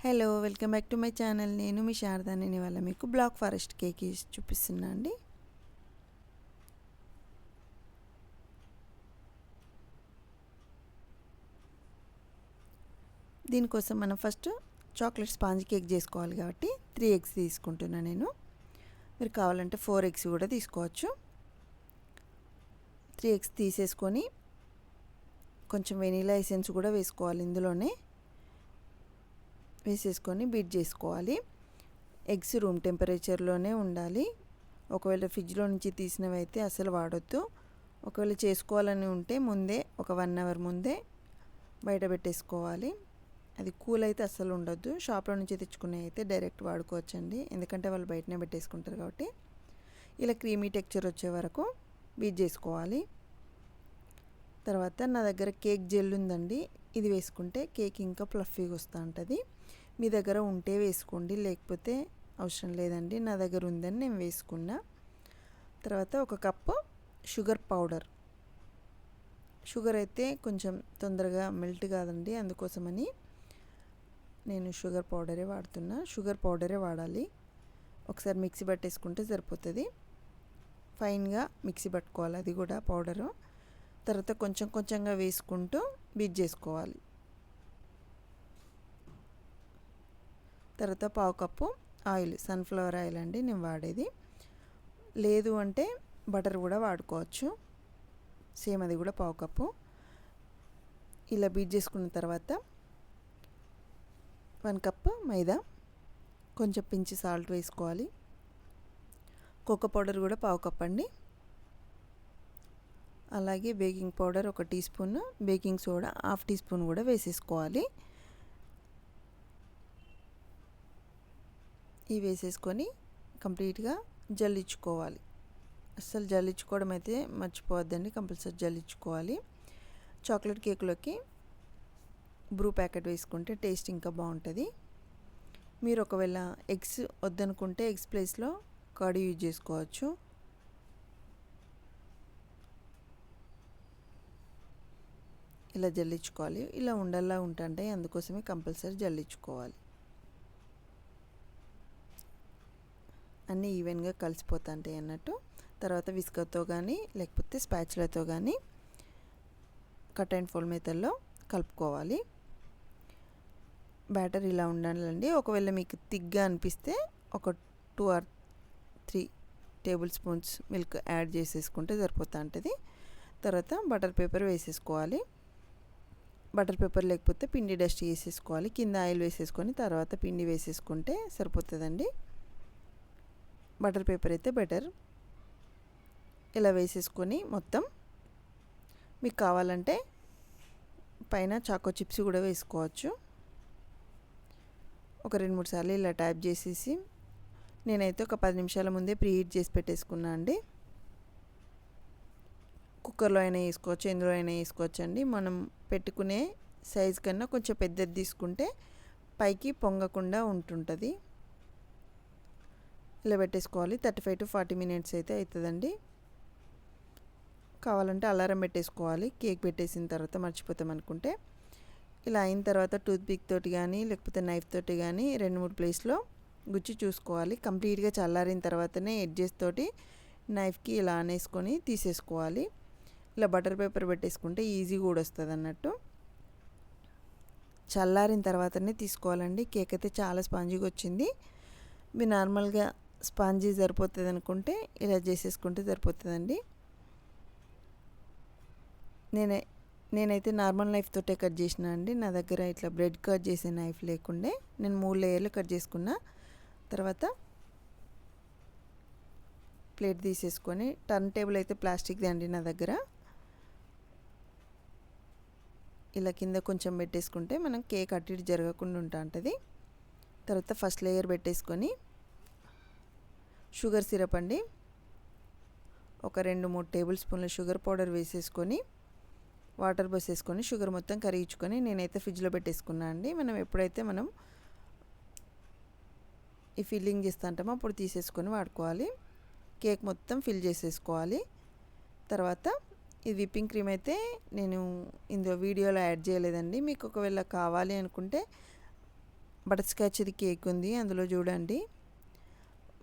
Hello welcome back to my channel. నేను మీ శారద. నేను ఇవాళ మీకు బ్లాక్ ఫారెస్ట్ కేక్ చూపిస్తున్నా అండి. దీనికోసం మనం ఫస్ట్ చాక్లెట్ స్పాంజ్ కేక్ చేసుకోవాలి కాబట్టి 3 ఎగ్స్ తీసుకుంటున్నా నేను. మీరు కావాలంటే 4 ఎగ్స్ కూడా తీసుకోవచ్చు. 3 ఎగ్స్ తీసేసుకొని కొంచెం వెనీలా ఎసెన్స్ కూడా వేసుకోవాలి. ఇందులోనే వేసేసుకొని బీట్ చేసుకోవాలి. ఎగ్స్ రూమ్ టెంపరేచర్లోనే ఉండాలి. ఒకవేళ ఫ్రిడ్జ్లో నుంచి తీసినవి అయితే అసలు వాడొద్దు. ఒకవేళ చేసుకోవాలని ఉంటే ముందే ఒక 1 అవర్ ముందే బయట పెట్టేసుకోవాలి. అది కూల్ అయితే అస్సలు ఉండొద్దు. షాప్లో నుంచి తెచ్చుకునే అయితే డైరెక్ట్ వాడుకోవచ్చండి, ఎందుకంటే వాళ్ళు బయటనే పెట్టేసుకుంటారు కాబట్టి. ఇలా క్రీమీ టెక్చర్ వచ్చే వరకు బీట్ చేసుకోవాలి. తర్వాత నా దగ్గర కేక్ జెల్ ఉందండి. ఇది వేసుకుంటే కేక్ ఇంకా ఫ్లఫీగా వస్తూ ఉంటుంది. మీ దగ్గర ఉంటే వేసుకోండి, లేకపోతే అవసరం లేదండి. నా దగ్గర ఉందని నేను వేసుకున్నా. తర్వాత 1 కప్పు షుగర్ పౌడర్. షుగర్ అయితే కొంచెం తొందరగా మెల్ట్ కాదండి, అందుకోసమని నేను షుగర్ పౌడరే వాడుతున్నా. షుగర్ పౌడరే వాడాలి. ఒకసారి మిక్సీ పట్టేసుకుంటే సరిపోతుంది. ఫైన్గా మిక్సీ పట్టుకోవాలి అది కూడా పౌడరు. తర్వాత కొంచెం కొంచెంగా వేసుకుంటూ బీట్ చేసుకోవాలి. తర్వాత 1/2 కప్పు ఆయిల్, సన్ఫ్లవర్ ఆయిల్ అండి నేను వాడేది. లేదు అంటే బటర్ కూడా వాడుకోవచ్చు. సేమ్ అది కూడా 1/2 కప్పు. ఇలా బీట్ చేసుకున్న తర్వాత 1 కప్పు మైదా, కొంచెం పించి సాల్ట్ వేసుకోవాలి. కోకో పౌడర్ కూడా 1/2 కప్ అండి. అలాగే baking powder 1 teaspoon, baking soda 1/2 teaspoon కూడా వేసేసుకోవాలి. ఇవి వేసేసుకొని కంప్లీట్గా జల్లించుకోవాలి. అస్సలు జల్లించుకోవడం అయితే మర్చిపోవద్దండి, కంపల్సరీ జల్లించుకోవాలి. చాక్లెట్ కేక్లోకి బ్రూ ప్యాకెట్ వేసుకుంటే టేస్ట్ ఇంకా బాగుంటుంది. మీరు ఒకవేళ ఎగ్స్ వద్దనుకుంటే ఎగ్స్ ప్లేస్లో కర్డ్ యూజ్ చేసుకోవచ్చు. ఇలా జల్లించుకోవాలి. ఇలా ఉండల్లా ఉంటాయి, అందుకోసమే కంపల్సరీ జల్లించుకోవాలి. అన్నీ ఈవెన్గా కలిసిపోతాయి అన్నట్టు. తర్వాత విస్కర్తో కానీ లేకపోతే స్పాచులాతో కానీ కట్ అండ్ ఫోల్డ్ మెథడ్లో కలుపుకోవాలి. బ్యాటర్ ఇలా ఉండాలండి. ఒకవేళ మీకు థిక్గా అనిపిస్తే ఒక 2 or 3 table spoons milk add చేసేసుకుంటే సరిపోతూ ఉంటుంది. తర్వాత బటర్ పేపర్ వేసేసుకోవాలి. బటర్ పేపర్ లేకపోతే పిండి డస్ట్ వేసేసుకోవాలి. కింద ఆయిల్ వేసేసుకొని తర్వాత పిండి వేసేసుకుంటే సరిపోతుందండి. బటర్ పేపర్ అయితే బెటర్. ఇలా వేసేసుకొని మొత్తం మీకు కావాలంటే పైన చాకో చిప్స్ కూడా వేసుకోవచ్చు. ఒక 2-3 సార్లు ఇలా ట్యాప్ చేసేసి నేనైతే ఒక 10 నిమిషాల ముందే ప్రీహీట్ చేసి పెట్టేసుకున్నా అండి. కుక్కర్లో అయినా వేసుకోవచ్చు, ఎందులో అయినా వేసుకోవచ్చు అండి. మనం పెట్టుకునే సైజు కన్నా కొంచెం పెద్దది తీసుకుంటే పైకి పొంగకుండా ఉంటుంటుంది. ఇలా పెట్టేసుకోవాలి. 35 to 40 minutes అయితే అవుతుందండి. కావాలంటే అలారం పెట్టేసుకోవాలి కేక్ పెట్టేసిన తర్వాత, మర్చిపోతాం అనుకుంటే. ఇలా అయిన తర్వాత టూత్ పిక్ తోటి కానీ లేకపోతే నైఫ్ తోటి కానీ 2-3 ప్లేస్లో గుచ్చి చూసుకోవాలి. కంప్లీట్గా చల్లారిన తర్వాతనే ఎడ్జెస్ తోటి నైఫ్కి ఇలా అనేసుకొని తీసేసుకోవాలి. ఇలా బటర్ పేపర్ పెట్టేసుకుంటే ఈజీగా కూడా వస్తుంది అన్నట్టు. చల్లారిన తర్వాతనే తీసుకోవాలండి. కేక్ అయితే చాలా స్పాంజీగా వచ్చింది. మీరు నార్మల్గా స్పాంజీ సరిపోతుంది అనుకుంటే ఇలా చేసేసుకుంటే సరిపోతుందండి. నేనైతే నార్మల్ నైఫ్ తోటే కట్ చేసిన అండి. నా దగ్గర ఇట్లా బ్రెడ్ కట్ చేసే నైఫ్ లేకుండే నేను 3 లేయర్లు కట్ చేసుకున్నా. తర్వాత ప్లేట్ తీసేసుకొని, టర్న్ టేబుల్ అయితే ప్లాస్టిక్ది అండి నా దగ్గర. ఇలా కింద కొంచెం పెట్టేసుకుంటే మనం కేక్ అటు ఇటు జరగకుండా ఉంటుంది. తర్వాత ఫస్ట్ లేయర్ పెట్టేసుకొని షుగర్ సిరప్ అండి, ఒక 2-3 టేబుల్ స్పూన్ల షుగర్ పౌడర్ వేసేసుకొని వాటర్ పోసేసుకొని షుగర్ మొత్తం కరిగించుకొని నేనైతే ఫ్రిడ్జ్లో పెట్టేసుకున్నా అండి. మనం ఎప్పుడైతే ఈ ఫిల్లింగ్ చేస్తుంటామో అప్పుడు తీసేసుకొని వాడుకోవాలి. కేక్ మొత్తం ఫిల్ చేసేసుకోవాలి. తర్వాత ఈ విప్పింగ్ క్రీమ్ అయితే నేను ఇందులో వీడియోలో యాడ్ చేయలేదండి. మీకు ఒకవేళ కావాలి అనుకుంటే బటర్ స్కాచ్ది కేక్ ఉంది, అందులో చూడండి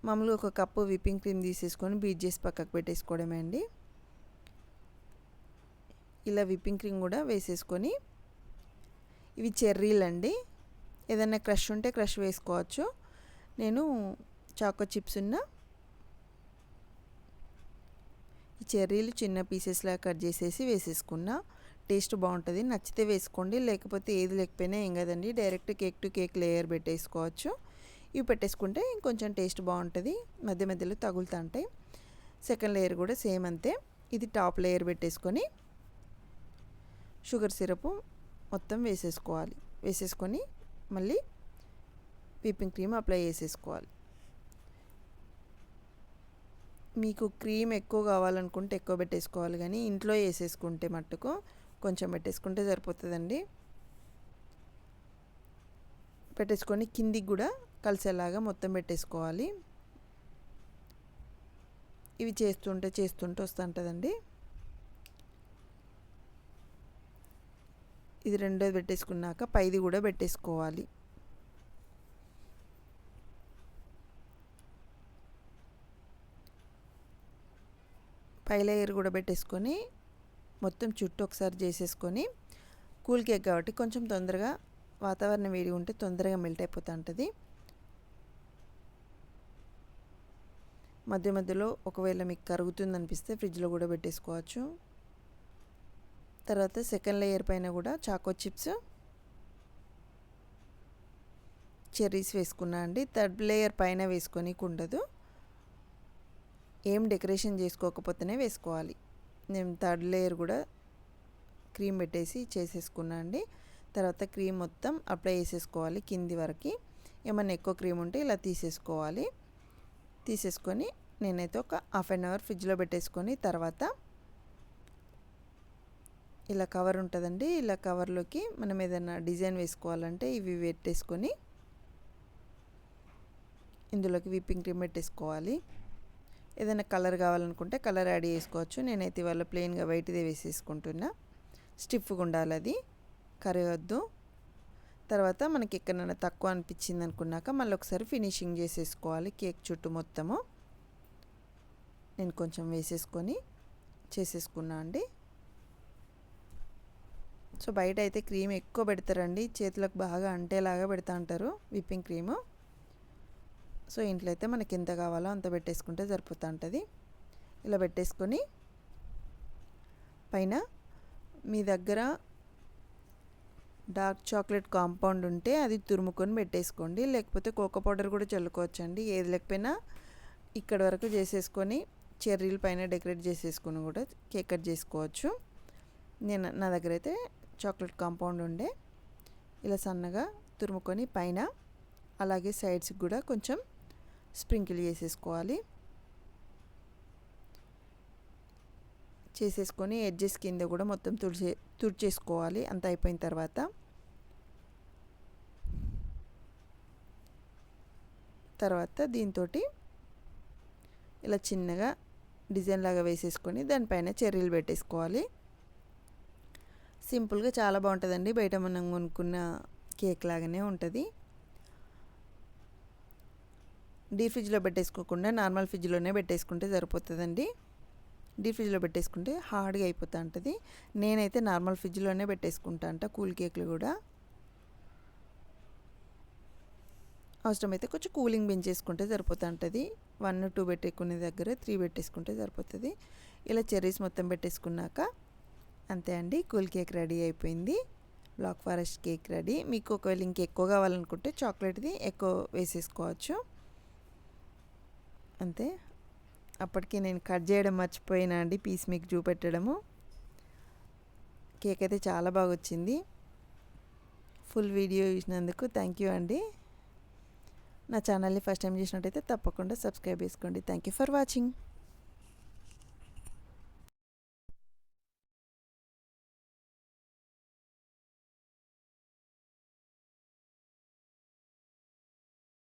మామూలుగా ఒక కప్పు విప్పింగ్ క్రీమ్ తీసేసుకొని బీట్ చేసి పక్కకు పెట్టేసుకోవడమే అండి. ఇలా విప్పింగ్ క్రీమ్ కూడా వేసేసుకొని, ఇవి చెర్రీలు అండి, ఏదైనా క్రష్ ఉంటే క్రష్ వేసుకోవచ్చు. నేను చాకో చిప్స్ ఉన్న ఈ చెర్రీలు చిన్న పీసెస్లా కట్ చేసేసి వేసేసుకున్నా. టేస్ట్ బాగుంటుంది, నచ్చితే వేసుకోండి, లేకపోతే ఏది లేకపోయినా ఏం కదండి, direct cake to cake layer పెట్టేసుకోవచ్చు. ఇవి పెట్టేసుకుంటే ఇంకొంచెం టేస్ట్ బాగుంటుంది, మధ్య మధ్యలో తగులుతూ ఉంటాయి. సెకండ్ లేయర్ కూడా సేమ్ అంతే. ఇది టాప్ లేయర్ పెట్టేసుకొని షుగర్ సిరప్ మొత్తం వేసేసుకోవాలి. వేసేసుకొని మళ్ళీ విప్పింగ్ క్రీమ్ అప్లై చేసేసుకోవాలి. మీకు క్రీమ్ ఎక్కువ కావాలనుకుంటే ఎక్కువ పెట్టేసుకోవాలి, కానీ ఇంట్లో వేసేసుకుంటే మట్టుకు కొంచెం పెట్టేసుకుంటే సరిపోతుందండి. పెట్టేసుకొని కిందికి కూడా కలిసేలాగా మొత్తం పెట్టేసుకోవాలి. ఇవి చేస్తుంటే వస్తుంటుందండి. ఇది రెండోది పెట్టేసుకున్నాక పైది కూడా పెట్టేసుకోవాలి. పై లేయర్ కూడా పెట్టేసుకొని మొత్తం చుట్టూ ఒకసారి చేసేసుకొని, కూల్ కేక్ కాబట్టి కొంచెం తొందరగా వాతావరణం వేడి ఉంటే తొందరగా మెల్ట్ అయిపోతూ ఉంటుంది. మధ్య మధ్యలో ఒకవేళ మీకు కరుగుతుంది అనిపిస్తే ఫ్రిడ్జ్లో కూడా పెట్టేసుకోవచ్చు. తర్వాత సెకండ్ లేయర్ పైన కూడా చాకో చిప్స్, చెర్రీస్ వేసుకున్నా అండి. థర్డ్ లేయర్ పైన వేసుకొని ఉండదు, ఏం డెకరేషన్ చేసుకోకపోతేనే వేసుకోవాలి. నేను థర్డ్ లేయర్ కూడా క్రీమ్ పెట్టేసి చేసేసుకున్నా అండి. తర్వాత క్రీమ్ మొత్తం అప్లై చేసేసుకోవాలి కింది వరకు. ఏమన్నా ఎక్కువ క్రీమ్ ఉంటే ఇలా తీసేసుకోవాలి. తీసేసుకొని నేనైతే ఒక హాఫ్ అన్ అవర్ ఫ్రిడ్జ్లో పెట్టేసుకొని, తర్వాత ఇలా కవర్ ఉంటుందండి, ఇలా కవర్లోకి మనం ఏదైనా డిజైన్ వేసుకోవాలంటే ఇవి పెట్టేసుకొని ఇందులోకి విప్పింగ్ క్రీమ్ పెట్టేసుకోవాలి. ఏదైనా కలర్ కావాలనుకుంటే కలర్ యాడ్ చేసుకోవచ్చు. నేనైతే ఇవాళ ప్లెయిన్గా వైట్దే వేసేసుకుంటున్నా. స్టిఫ్గా ఉండాలి, అది కరగద్దు. తర్వాత మనకి ఎక్కడైనా తక్కువ అనిపించింది అనుకున్నాక మళ్ళీ ఒకసారి ఫినిషింగ్ చేసేసుకోవాలి కేక్ చుట్టూ మొత్తము. నేను కొంచెం వేసేసుకొని చేసేసుకున్నా అండి. సో బయట అయితే క్రీమ్ ఎక్కువ పెడతారండి, చేతులకు బాగా అంటేలాగా పెడతా అంటారు విప్పింగ్ క్రీము. సో ఇంట్లో అయితే మనకి ఎంత కావాలో అంత పెట్టేసుకుంటే సరిపోతూ ఉంటుంది. ఇలా పెట్టేసుకొని పైన మీ దగ్గర డార్క్ చాక్లెట్ కాంపౌండ్ ఉంటే అది తురుముకొని పెట్టేసుకోండి, లేకపోతే కోకో పౌడర్ కూడా చల్లుకోవచ్చండి. ఏది లేకపోయినా ఇక్కడ వరకు చేసేసుకొని చెర్రీల పైన డెకరేట్ చేసేసుకొని కూడా కేక్ కట్ చేసుకోవచ్చు. నా దగ్గర అయితే చాక్లెట్ కాంపౌండ్ ఉండే, ఇలా సన్నగా తురుముకొని పైన అలాగే సైడ్స్కి కూడా కొంచెం స్ప్రింకిల్ చేసేసుకోవాలి. చేసేసుకొని ఎడ్జెస్ కింద కూడా మొత్తం తుడిచేసుకోవాలి. అంత అయిపోయిన తర్వాత దీంతో ఇలా చిన్నగా డిజైన్ లాగా వేసేసుకొని దానిపైన చెర్రీలు పెట్టేసుకోవాలి. సింపుల్గా చాలా బాగుంటుందండి, బయట మనం కొనుక్కున్న కేక్ లాగానే ఉంటుంది. డీప్ ఫ్రిడ్జ్లో పెట్టేసుకోకుండా నార్మల్ ఫ్రిడ్జ్లోనే పెట్టేసుకుంటే సరిపోతుందండి. డీప్ ఫ్రిడ్జ్లో పెట్టేసుకుంటే హార్డ్గా అయిపోతూ ఉంటుంది. నేనైతే నార్మల్ ఫ్రిడ్జ్లోనే పెట్టేసుకుంటా అంట కూల్ కేక్లు కూడా. అవసరమైతే కొంచెం కూలింగ్ పెంచేసుకుంటే సరిపోతూ ఉంటుంది. 1, 2 పెట్టుకునే దగ్గర 3 పెట్టేసుకుంటే సరిపోతుంది. ఇలా చెర్రీస్ మొత్తం పెట్టేసుకున్నాక అంతే అండి, కూల్ కేక్ రెడీ అయిపోయింది. Black forest cake ready. మీకు ఒకవేళ ఇంకెక్కువ కావాలనుకుంటే చాక్లెట్ది ఎక్కువ వేసేసుకోవచ్చు. అంతే. అప్పటికి నేను కట్ చేయడం మర్చిపోయినా అండి, పీస్ మీకు చూపెట్టడము. కేక్ అయితే చాలా బాగా వచ్చింది. ఫుల్ వీడియో చూసినందుకు థ్యాంక్ యూ అండి. నా ఛానల్ని ఫస్ట్ టైం చూసినట్టయితే తప్పకుండా సబ్స్క్రైబ్ చేసుకోండి. Thank you for watching.